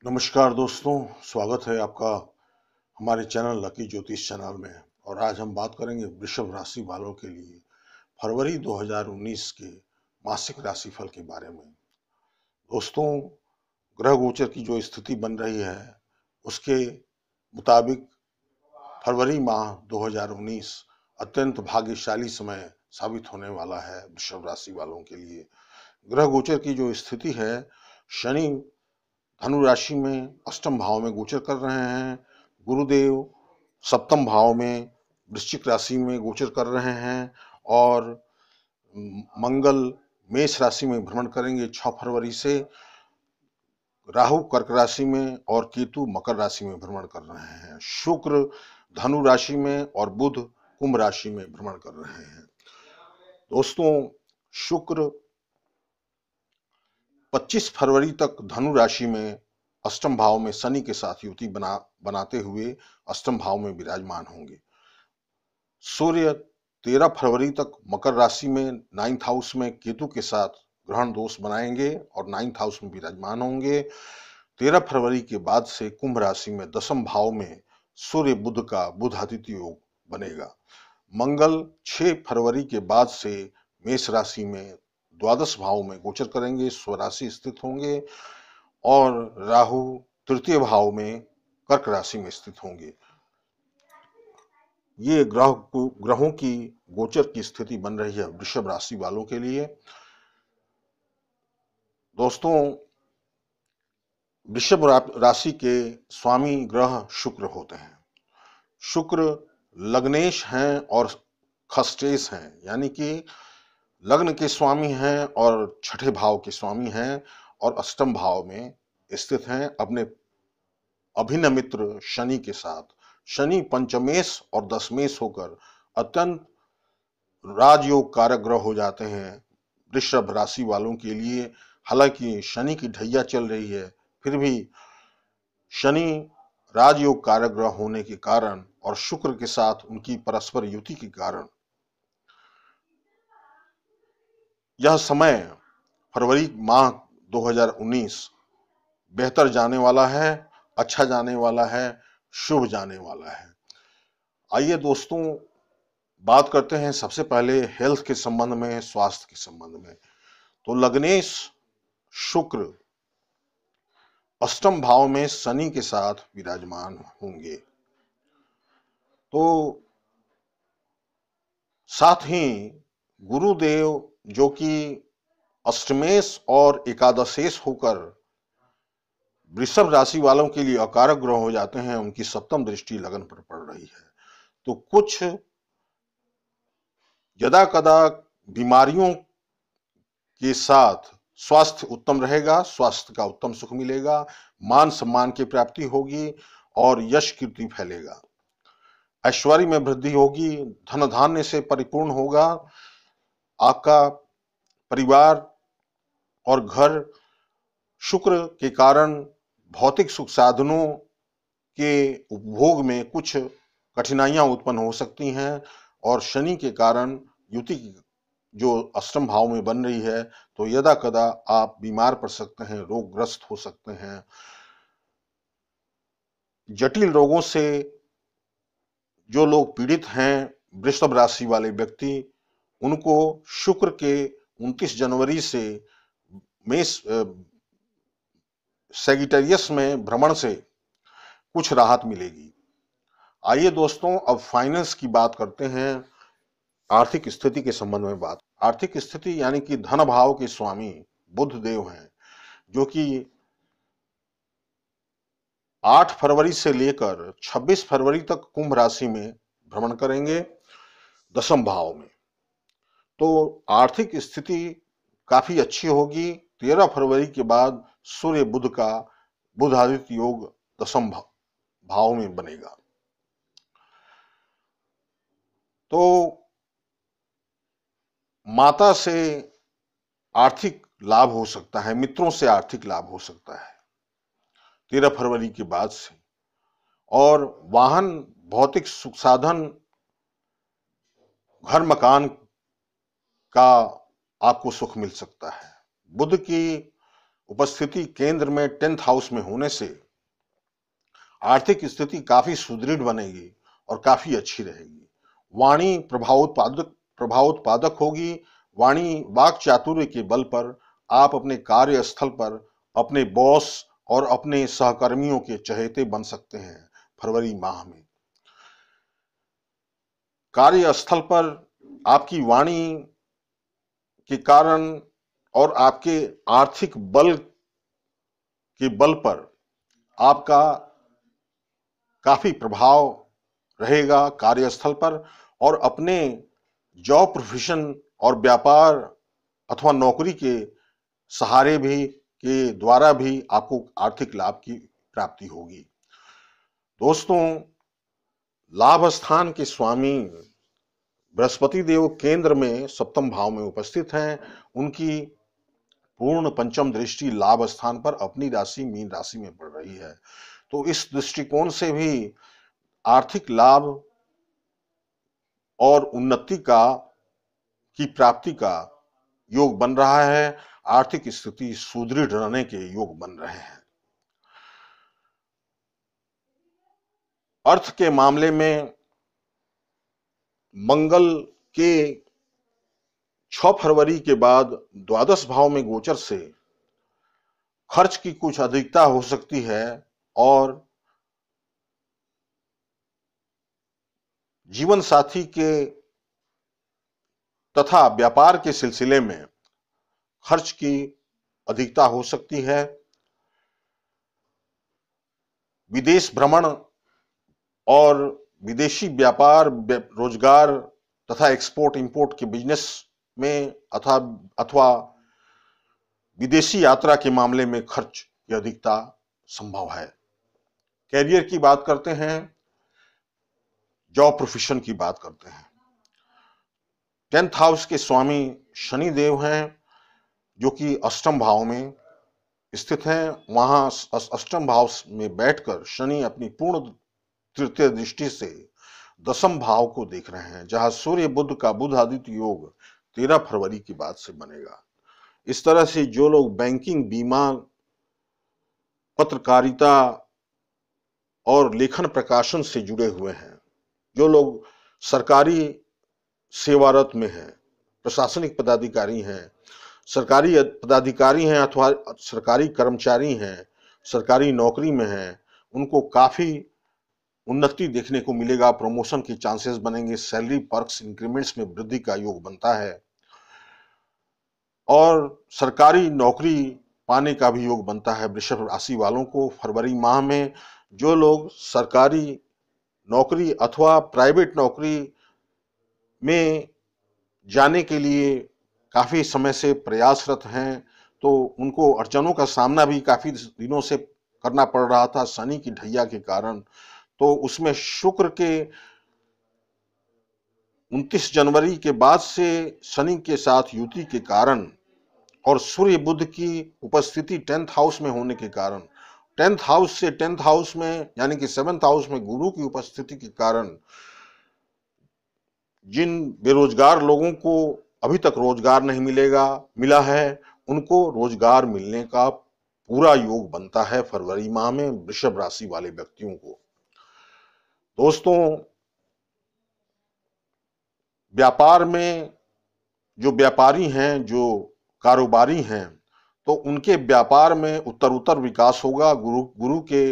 नमस्कार दोस्तों, स्वागत है आपका हमारे चैनल लकी ज्योतिष चैनल में। और आज हम बात करेंगे वृषभ राशि वालों के लिए फरवरी 2019 के मासिक राशिफल के बारे में। दोस्तों, ग्रह गोचर की जो स्थिति बन रही है उसके मुताबिक फरवरी माह 2019 अत्यंत भाग्यशाली समय साबित होने वाला है वृषभ राशि वालों के लिए। ग्रह गोचर की जो स्थिति है, शनि धनु राशि में अष्टम भाव में गोचर कर रहे हैं। गुरुदेव सप्तम भाव में वृश्चिक राशि में गोचर कर रहे हैं और मंगल मेष राशि में भ्रमण करेंगे 6 फरवरी से। राहु कर्क राशि में और केतु मकर राशि में भ्रमण कर रहे हैं। शुक्र धनु राशि में और बुध कुंभ राशि में भ्रमण कर रहे हैं। दोस्तों, शुक्र 25 फरवरी तक धनु राशि में अष्टम भाव में शनि के साथ युति बनाते हुए अष्टम भाव में विराजमान होंगे। सूर्य 13 फरवरी तक मकर राशि में 9th हाउस में केतु के साथ ग्रहण दोष बनाएंगे और 9th हाउस में विराजमान होंगे। 13 फरवरी के बाद से कुंभ राशि में दसम भाव में सूर्य बुध का बुधादित्य योग बनेगा। मंगल 6 फरवरी के बाद से मेष राशि में द्वादश भाव में गोचर करेंगे, स्वराशि स्थित होंगे और राहु तृतीय भाव में कर्क राशि में स्थित होंगे। ये ग्रहों की गोचर की स्थिति बन रही है वृषभ राशि वालों के लिए। दोस्तों, वृषभ राशि के स्वामी ग्रह शुक्र होते हैं। शुक्र लग्नेश हैं और खष्टेश हैं, यानी कि लग्न के स्वामी हैं और छठे भाव के स्वामी हैं और अष्टम भाव में स्थित हैं अपने अभिन्न मित्र शनि के साथ। शनि पंचमेश और दशमेश होकर अत्यंत राजयोग कारक ग्रह हो जाते हैं वृषभ राशि वालों के लिए। हालांकि शनि की ढैया चल रही है, फिर भी शनि राजयोग कारक ग्रह होने के कारण और शुक्र के साथ उनकी परस्पर युति के कारण यह समय फरवरी माह 2019 बेहतर जाने वाला है, अच्छा जाने वाला है, शुभ जाने वाला है। आइए दोस्तों, बात करते हैं सबसे पहले हेल्थ के संबंध में, स्वास्थ्य के संबंध में। तो लग्नेश शुक्र अष्टम भाव में शनि के साथ विराजमान होंगे। तो साथ ही गुरुदेव जो कि अष्टमेश और एकादशेश होकर वृषभ राशि वालों के लिए अकारक ग्रह हो जाते हैं, उनकी सप्तम दृष्टि लगन पर पड़ रही है। तो कुछ यदा कदा बीमारियों के साथ स्वास्थ्य उत्तम रहेगा, स्वास्थ्य का उत्तम सुख मिलेगा, मान सम्मान की प्राप्ति होगी और यश कीर्ति फैलेगा। ऐश्वर्य में वृद्धि होगी, धन धान्य से परिपूर्ण होगा आपका परिवार और घर। शुक्र के कारण भौतिक सुख साधनों के उपभोग में कुछ कठिनाइयां उत्पन्न हो सकती हैं और शनि के कारण युति जो अष्टम भाव में बन रही है, तो यदा कदा आप बीमार पड़ सकते हैं, रोगग्रस्त हो सकते हैं। जटिल रोगों से जो लोग पीड़ित हैं, वृषभ राशि वाले व्यक्ति, उनको शुक्र के 29 जनवरी से मेष सैगिटेरियस में भ्रमण से कुछ राहत मिलेगी। आइए दोस्तों, अब फाइनेंस की बात करते हैं, आर्थिक स्थिति के संबंध में बात। आर्थिक स्थिति यानी कि धन भाव के स्वामी बुध देव हैं, जो कि 8 फरवरी से लेकर 26 फरवरी तक कुंभ राशि में भ्रमण करेंगे दसम भाव में। तो आर्थिक स्थिति काफी अच्छी होगी। 13 फरवरी के बाद सूर्य बुध का बुधादित्य योग दसम भाव में बनेगा। तो माता से आर्थिक लाभ हो सकता है, मित्रों से आर्थिक लाभ हो सकता है 13 फरवरी के बाद से। और वाहन, भौतिक सुख साधन, घर मकान का आपको सुख मिल सकता है। बुध की उपस्थिति केंद्र में 10th हाउस में होने से आर्थिक स्थिति काफी सुदृढ़ बनेगी और काफी अच्छी रहेगी। वाणी प्रभावोत्पादक होगी। वाणी वाक चातुर्य के बल पर आप अपने कार्यस्थल पर अपने बॉस और अपने सहकर्मियों के चहेते बन सकते हैं। फरवरी माह में कार्यस्थल पर आपकी वाणी के कारण और आपके आर्थिक बल के बल पर आपका काफी प्रभाव रहेगा कार्यस्थल पर, और अपने जॉब प्रोफेशन और व्यापार अथवा नौकरी के सहारे भी के द्वारा भी आपको आर्थिक लाभ की प्राप्ति होगी। दोस्तों, लाभ स्थान के स्वामी बृहस्पति देव केंद्र में सप्तम भाव में उपस्थित हैं। उनकी पूर्ण पंचम दृष्टि लाभ स्थान पर अपनी राशि मीन राशि में पड़ रही है। तो इस दृष्टिकोण से भी आर्थिक लाभ और उन्नति की प्राप्ति का योग बन रहा है। आर्थिक स्थिति सुदृढ़ रहने के योग बन रहे हैं। अर्थ के मामले में मंगल के 6 फरवरी के बाद द्वादश भाव में गोचर से खर्च की कुछ अधिकता हो सकती है और जीवन साथी के तथा व्यापार के सिलसिले में खर्च की अधिकता हो सकती है। विदेश भ्रमण और विदेशी व्यापार रोजगार तथा एक्सपोर्ट इंपोर्ट के बिजनेस में अथवा विदेशी यात्रा के मामले में खर्च की अधिकता संभव है। कैरियर की बात करते हैं, जॉब प्रोफेशन की बात करते हैं। 10th हाउस के स्वामी शनि देव हैं, जो कि अष्टम भाव में स्थित हैं। वहां अष्टम भाव में बैठकर शनि अपनी पूर्ण तृतीय दृष्टि से दशम भाव को देख रहे हैं, जहां सूर्य बुध का बुध आदित्य योग 13 फरवरी के बाद से बनेगा। इस तरह से जो लोग बैंकिंग, बीमा, पत्रकारिता और लेखन प्रकाशन से जुड़े हुए हैं, जो लोग सरकारी सेवारत में हैं, प्रशासनिक पदाधिकारी हैं, सरकारी पदाधिकारी हैं अथवा सरकारी कर्मचारी हैं, सरकारी नौकरी में हैं, उनको काफी उन्नति देखने को मिलेगा। प्रमोशन के चांसेस बनेंगे। सैलरी, पर्क्स, इंक्रीमेंट्स में वृद्धि का योग बनता है और सरकारी नौकरी पाने का भी योग बनता है वृषभ राशि वालों को। फरवरी माह में जो लोग सरकारी नौकरी अथवा प्राइवेट नौकरी में जाने के लिए काफी समय से प्रयासरत हैं, तो उनको अड़चनों का सामना भी काफी दिनों से करना पड़ रहा था शनि की ढैया के कारण। तो उसमें शुक्र के 29 जनवरी के बाद से शनि के साथ युति के कारण और सूर्य बुध की उपस्थिति 10th हाउस में होने के कारण, 10th हाउस से 10th हाउस में यानी कि 7th हाउस में गुरु की उपस्थिति के कारण जिन बेरोजगार लोगों को अभी तक रोजगार नहीं मिला है, उनको रोजगार मिलने का पूरा योग बनता है फरवरी माह में वृषभ राशि वाले व्यक्तियों को। दोस्तों, व्यापार में जो व्यापारी हैं, जो कारोबारी हैं, तो उनके व्यापार में उत्तरोत्तर विकास होगा गुरु के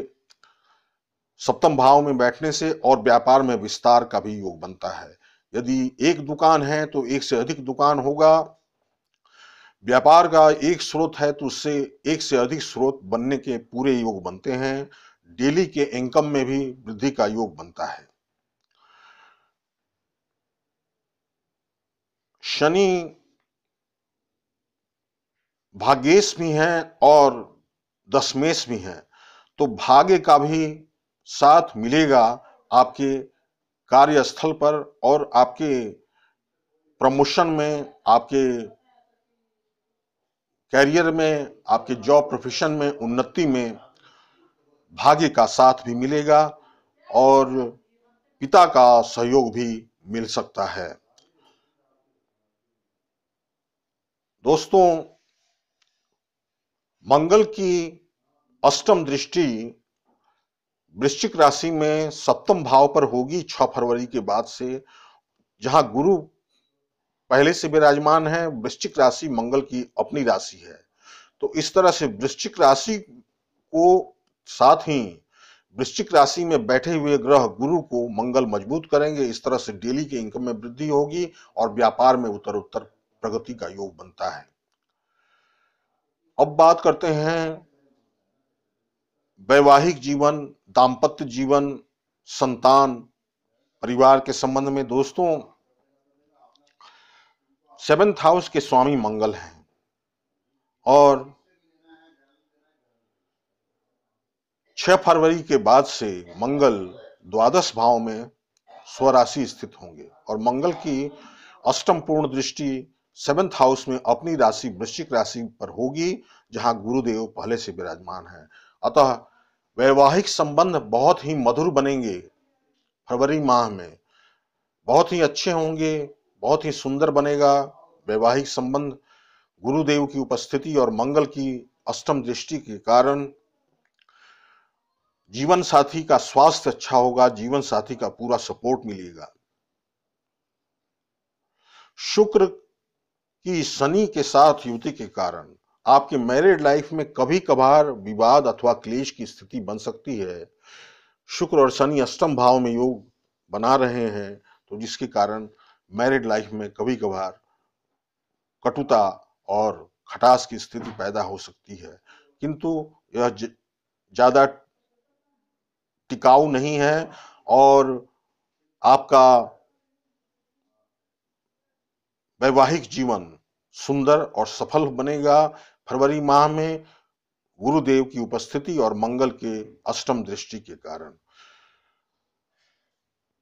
सप्तम भाव में बैठने से, और व्यापार में विस्तार का भी योग बनता है। यदि एक दुकान है तो एक से अधिक दुकान होगा। व्यापार का एक स्रोत है तो उससे एक से अधिक स्रोत बनने के पूरे योग बनते हैं। डेली के इनकम में भी वृद्धि का योग बनता है। शनि भाग्येश भी हैं और दशमेश भी हैं, तो भाग्य का भी साथ मिलेगा आपके कार्यस्थल पर और आपके प्रमोशन में, आपके कैरियर में, आपके जॉब प्रोफेशन में, उन्नति में भाग्य का साथ भी मिलेगा और पिता का सहयोग भी मिल सकता है। दोस्तों, मंगल की अष्टम दृष्टि वृश्चिक राशि में सप्तम भाव पर होगी 6 फरवरी के बाद से, जहां गुरु पहले से विराजमान है। वृश्चिक राशि मंगल की अपनी राशि है, तो इस तरह से वृश्चिक राशि को साथ ही वृश्चिक राशि में बैठे हुए ग्रह गुरु को मंगल मजबूत करेंगे। इस तरह से डेली के इनकम में वृद्धि होगी और व्यापार में उत्तर प्रगति का योग बनता है। अब बात करते हैं वैवाहिक जीवन, दाम्पत्य जीवन, संतान, परिवार के संबंध में। दोस्तों, 7th हाउस के स्वामी मंगल हैं और 6 फरवरी के बाद से मंगल द्वादश भाव में स्वराशि स्थित होंगे और मंगल की अष्टम पूर्ण दृष्टि 7th हाउस में अपनी राशि वृश्चिक राशि पर होगी, जहां गुरुदेव पहले से विराजमान है। अतः वैवाहिक संबंध बहुत ही मधुर बनेंगे। फरवरी माह में बहुत ही अच्छे होंगे, बहुत ही सुंदर बनेगा वैवाहिक संबंध। गुरुदेव की उपस्थिति और मंगल की अष्टम दृष्टि के कारण जीवन साथी का स्वास्थ्य अच्छा होगा, जीवन साथी का पूरा सपोर्ट मिलेगा। शुक्र की शनि के साथ युति के कारण आपके मैरिड लाइफ में कभी कभार विवाद अथवा क्लेश की स्थिति बन सकती है। शुक्र और शनि अष्टम भाव में योग बना रहे हैं, तो जिसके कारण मैरिड लाइफ में कभी कभार कटुता और खटास की स्थिति पैदा हो सकती है, किंतु यह ज्यादा टिकाऊ नहीं है और आपका वैवाहिक जीवन सुंदर और सफल बनेगा। फरवरी माह में गुरुदेव की उपस्थिति और मंगल के अष्टम दृष्टि के कारण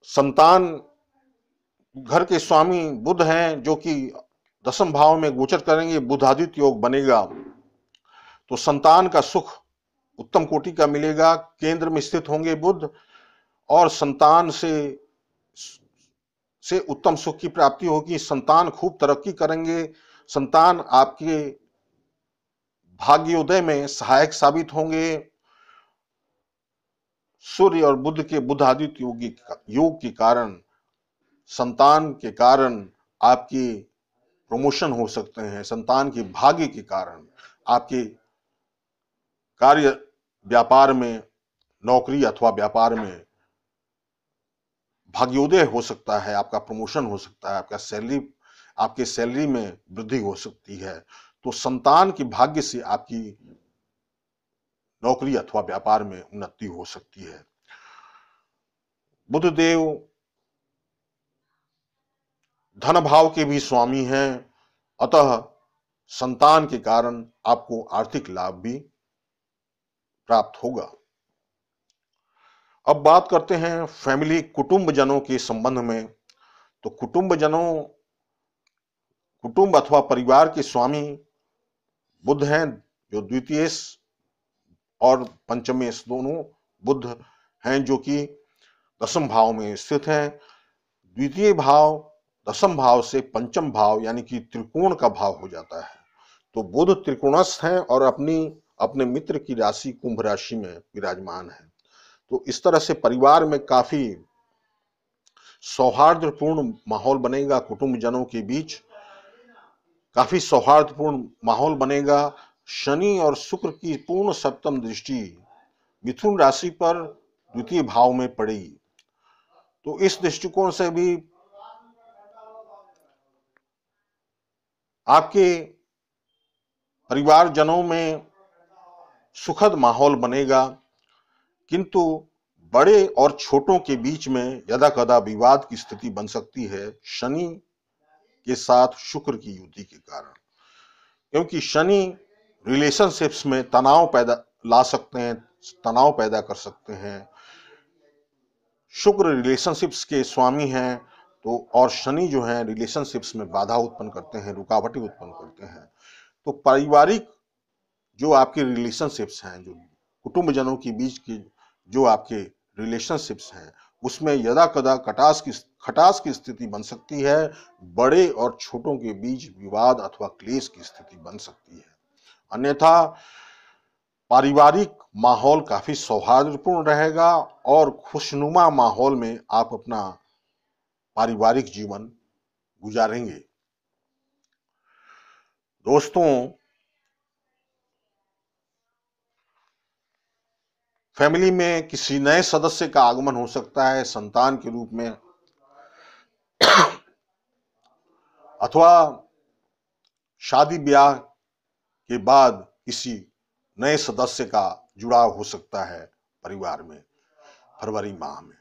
संतान, घर के स्वामी बुध हैं जो कि 10th भाव में गोचर करेंगे, बुधादित्य योग बनेगा, तो संतान का सुख उत्तम कोटि का मिलेगा। केंद्र में स्थित होंगे बुध और संतान से उत्तम सुख की प्राप्ति होगी। संतान खूब तरक्की करेंगे, संतान आपके भाग्योदय में सहायक साबित होंगे। सूर्य और बुध के बुधादित्य योग के कारण संतान के कारण आपकी प्रमोशन हो सकते हैं। संतान के भाग्य के कारण आपके कार्य, व्यापार में, नौकरी अथवा व्यापार में भाग्योदय हो सकता है, आपका प्रमोशन हो सकता है, आपके सैलरी में वृद्धि हो सकती है। तो संतान के भाग्य से आपकी नौकरी अथवा व्यापार में उन्नति हो सकती है। बुधदेव धन भाव के भी स्वामी हैं, अतः संतान के कारण आपको आर्थिक लाभ भी प्राप्त होगा। अब बात करते हैं फैमिली, कुटुंब जनों के संबंध में। तो कुटुंब अथवा परिवार के स्वामी बुध हैं, जो द्वितीयेश और पंचमेश दोनों बुध हैं, जो कि 10th भाव में स्थित हैं। द्वितीय भाव 10th भाव से पंचम भाव यानी कि त्रिकोण का भाव हो जाता है। तो बुध त्रिकोणस्थ हैं और अपने मित्र की राशि कुंभ राशि में विराजमान है। तो इस तरह से परिवार में काफी सौहार्दपूर्ण माहौल बनेगा, कुटुंब जनों के बीच काफी सौहार्दपूर्ण माहौल बनेगा। शनि और शुक्र की पूर्ण सप्तम दृष्टि मिथुन राशि पर द्वितीय भाव में पड़ेगी, तो इस दृष्टिकोण से भी आपके परिवारजनों में सुखद माहौल बनेगा, किंतु बड़े और छोटों के बीच में यदा कदा विवाद की स्थिति बन सकती है शनि के साथ शुक्र की युति के कारण, क्योंकि शनि रिलेशनशिप्स में तनाव पैदा कर सकते हैं। शुक्र रिलेशनशिप्स के स्वामी हैं, तो और शनि जो है रिलेशनशिप्स में बाधा उत्पन्न करते हैं, रुकावटें उत्पन्न करते हैं। तो पारिवारिक जो आपके रिलेशनशिप्स हैं, जो कुटुंब जनों के बीच की जो आपके रिलेशनशिप्स हैं, उसमें यदा कदा खटास की स्थिति बन सकती है। बड़े और छोटों के बीच विवाद अथवा क्लेश की स्थिति बन सकती है। अन्यथा पारिवारिक माहौल काफी सौहार्दपूर्ण रहेगा और खुशनुमा माहौल में आप अपना पारिवारिक जीवन गुजारेंगे। दोस्तों, फैमिली में किसी नए सदस्य का आगमन हो सकता है संतान के रूप में, अथवा शादी ब्याह के बाद किसी नए सदस्य का जुड़ाव हो सकता है परिवार में फरवरी माह में।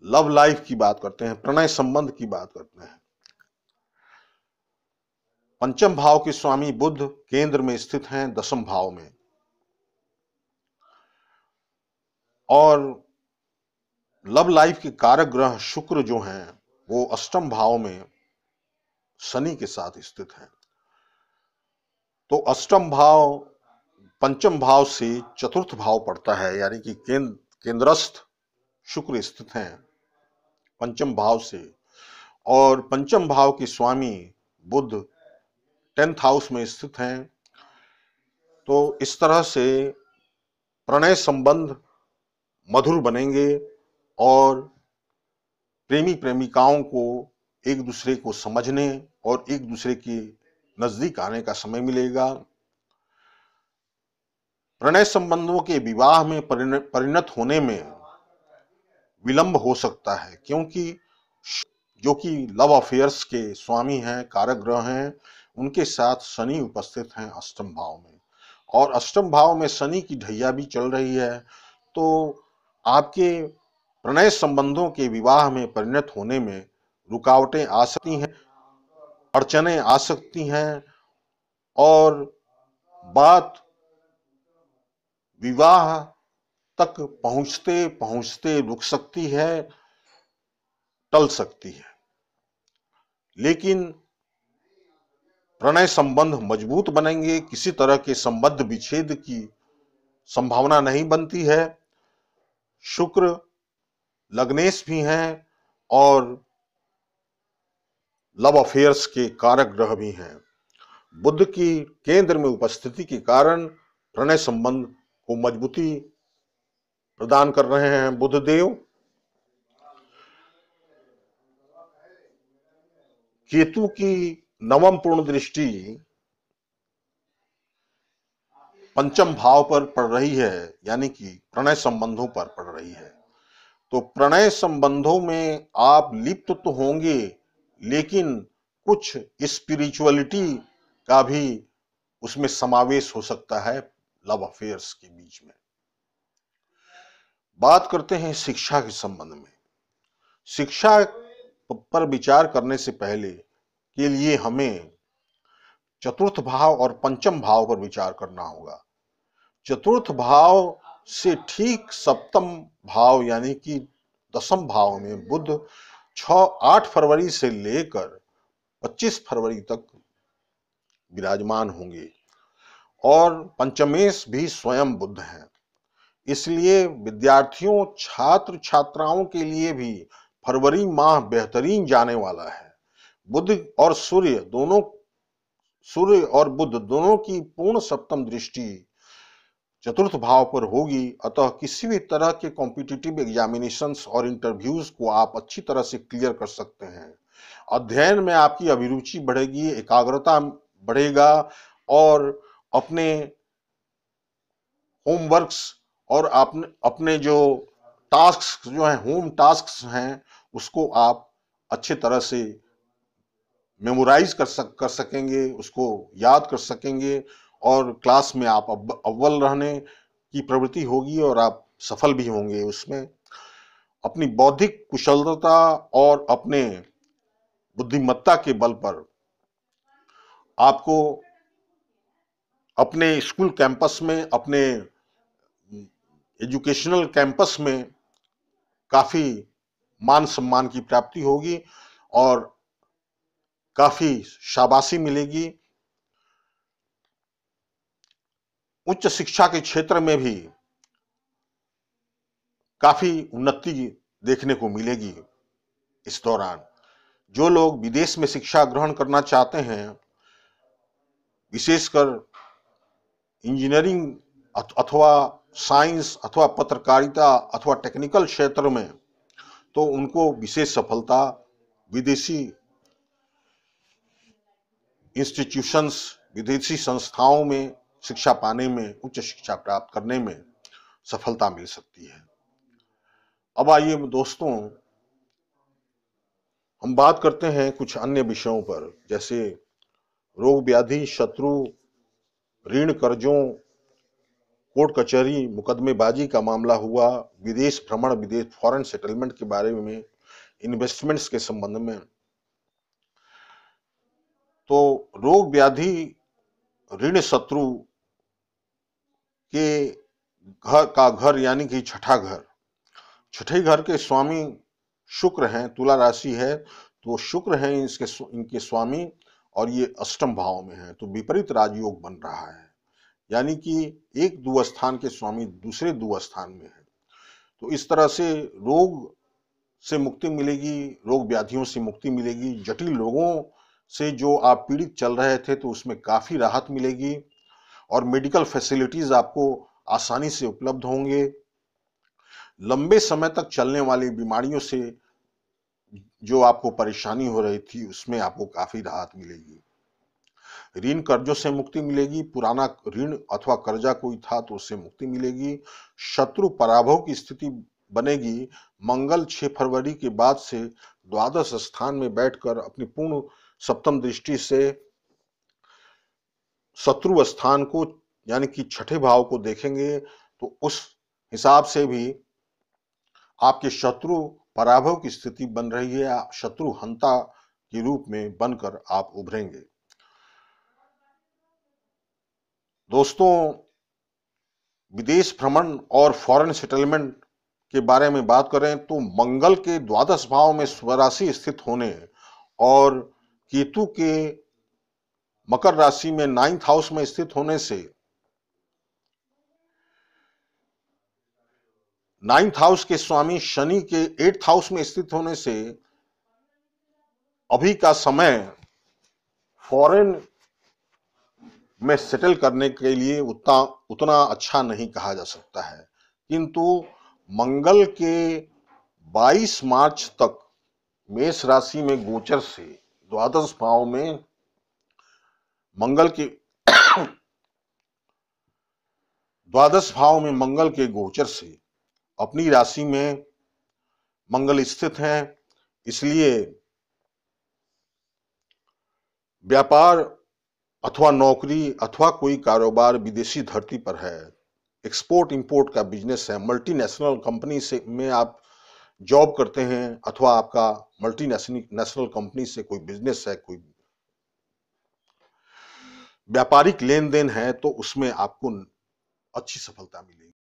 लव लाइफ की बात करते हैं, प्रणय संबंध की बात करते हैं। पंचम भाव के स्वामी बुध केंद्र में स्थित हैं, दशम भाव में, और लव लाइफ के कारक ग्रह शुक्र जो हैं वो अष्टम भाव में शनि के साथ स्थित हैं। तो अष्टम भाव पंचम भाव से चतुर्थ भाव पड़ता है, यानी कि केंद्रस्थ शुक्र स्थित हैं पंचम भाव से, और पंचम भाव के स्वामी बुध 10th हाउस में स्थित हैं। तो इस तरह से प्रणय संबंध मधुर बनेंगे और प्रेमी प्रेमिकाओं को एक दूसरे को समझने और एक दूसरे के नजदीक आने का समय मिलेगा। प्रणय संबंधों के विवाह में परिणत होने में विलंब हो सकता है, क्योंकि जो कि लव अफेयर्स के स्वामी हैं, कारक ग्रह हैं, उनके साथ शनि उपस्थित हैं अष्टम भाव में, और अष्टम भाव में शनि की ढैया भी चल रही है। तो आपके प्रणय संबंधों के विवाह में परिणत होने में रुकावटें आ सकती हैं, अड़चनें आ सकती हैं, और बात विवाह तक पहुंचते पहुंचते रुक सकती है, टल सकती है। लेकिन प्रणय संबंध मजबूत बनेंगे, किसी तरह के संबंध विच्छेद की संभावना नहीं बनती है। शुक्र लग्नेश भी हैं और लव अफेयर्स के कारक ग्रह भी हैं। बुध की केंद्र में उपस्थिति के कारण प्रणय संबंध को मजबूती प्रदान कर रहे हैं बुधदेव। केतु की नवम पूर्ण दृष्टि पंचम भाव पर पड़ रही है, यानी कि प्रणय संबंधों पर पड़ रही है। तो प्रणय संबंधों में आप लिप्त तो होंगे, लेकिन कुछ स्पिरिचुअलिटी का भी उसमें समावेश हो सकता है लव अफेयर्स के बीच में। बात करते हैं शिक्षा के संबंध में। शिक्षा पर विचार करने से पहले के लिए हमें चतुर्थ भाव और पंचम भाव पर विचार करना होगा। चतुर्थ भाव से ठीक सप्तम भाव यानी कि दशम भाव में बुध 8 फरवरी से लेकर 25 फरवरी तक विराजमान होंगे, और पंचमेश भी स्वयं बुध हैं। इसलिए विद्यार्थियों, छात्र छात्राओं के लिए भी फरवरी माह बेहतरीन जाने वाला है। बुध और सूर्य और बुध दोनों की पूर्ण सप्तम दृष्टि चतुर्थ भाव पर होगी, अतः किसी भी तरह के कॉम्पिटिटिव एग्जामिनेशंस और इंटरव्यूज को आप अच्छी तरह से क्लियर कर सकते हैं। अध्ययन में आपकी अभिरुचि बढ़ेगी, एकाग्रता बढ़ेगा, और अपने होमवर्क्स और अपने जो टास्क जो हैं, होम टास्क हैं, उसको आप अच्छे तरह से मेमोराइज कर सकेंगे, उसको याद कर सकेंगे, और क्लास में आप अव्वल रहने की प्रवृत्ति होगी और आप सफल भी होंगे उसमें। अपनी बौद्धिक कुशलता और अपने बुद्धिमत्ता के बल पर आपको अपने स्कूल कैंपस में, अपने एजुकेशनल कैंपस में काफी मान सम्मान की प्राप्ति होगी और काफी शाबाशी मिलेगी। उच्च शिक्षा के क्षेत्र में भी काफी उन्नति देखने को मिलेगी इस दौरान। जो लोग विदेश में शिक्षा ग्रहण करना चाहते हैं, विशेषकर इंजीनियरिंग अथवा साइंस अथवा पत्रकारिता अथवा टेक्निकल क्षेत्र में, तो उनको विशेष सफलता विदेशी इंस्टीट्यूशंस, विदेशी संस्थाओं में शिक्षा पाने में, उच्च शिक्षा प्राप्त करने में सफलता मिल सकती है। अब आइए दोस्तों, हम बात करते हैं कुछ अन्य विषयों पर, जैसे रोग व्याधि, शत्रु, ऋण, कर्जों, कोर्ट कचहरी, मुकदमेबाजी का मामला हुआ, विदेश भ्रमण, विदेश फॉरेन सेटलमेंट के बारे में, इन्वेस्टमेंट्स के संबंध में। तो रोग व्याधि, ऋण, शत्रु के घर यानी कि छठा घर, छठे घर के स्वामी शुक्र हैं, तुला राशि है, तो शुक्र हैं इनके स्वामी, और ये अष्टम भाव में है, तो विपरीत राजयोग बन रहा है, यानी कि एक दो स्थान के स्वामी दूसरे दो स्थान में है। तो इस तरह से रोग से मुक्ति मिलेगी, रोग व्याधियों से मुक्ति मिलेगी, जटिल रोगों से जो आप पीड़ित चल रहे थे तो उसमें काफी राहत मिलेगी, और मेडिकल फैसिलिटीज आपको आसानी से उपलब्ध होंगे। लंबे समय तक चलने वाली बीमारियों से जो आपको परेशानी हो रही थी उसमें आपको काफी राहत मिलेगी। ऋण कर्जों से मुक्ति मिलेगी, पुराना ऋण अथवा कर्जा कोई था तो उससे मुक्ति मिलेगी। शत्रु पराभव की स्थिति बनेगी। मंगल 6 फरवरी के बाद से द्वादश स्थान में बैठकर अपनी पूर्ण सप्तम दृष्टि से शत्रु स्थान को यानी कि छठे भाव को देखेंगे, तो उस हिसाब से भी आपके शत्रु पराभव की स्थिति बन रही है, शत्रु हंता के रूप में बनकर आप उभरेंगे। दोस्तों, विदेश भ्रमण और फॉरेन सेटलमेंट के बारे में बात करें तो मंगल के द्वादश भाव में स्वराशि स्थित होने और केतु के मकर राशि में 9th हाउस में स्थित होने से, 9th हाउस के स्वामी शनि के 8th हाउस में स्थित होने से अभी का समय फॉरेन में सेटल करने के लिए उतना अच्छा नहीं कहा जा सकता है, किंतु मंगल के 22 मार्च तक मेष राशि में गोचर से द्वादश भाव में मंगल के द्वादश भाव में मंगल के गोचर से अपनी राशि में मंगल स्थित है, इसलिए व्यापार अथवा नौकरी अथवा कोई कारोबार विदेशी धरती पर है, एक्सपोर्ट इंपोर्ट का बिजनेस है, मल्टीनेशनल कंपनी से में आप जॉब करते हैं अथवा आपका मल्टीनेशनल कंपनी से कोई बिजनेस है, कोई व्यापारिक लेन देन है, तो उसमें आपको अच्छी सफलता मिलेगी।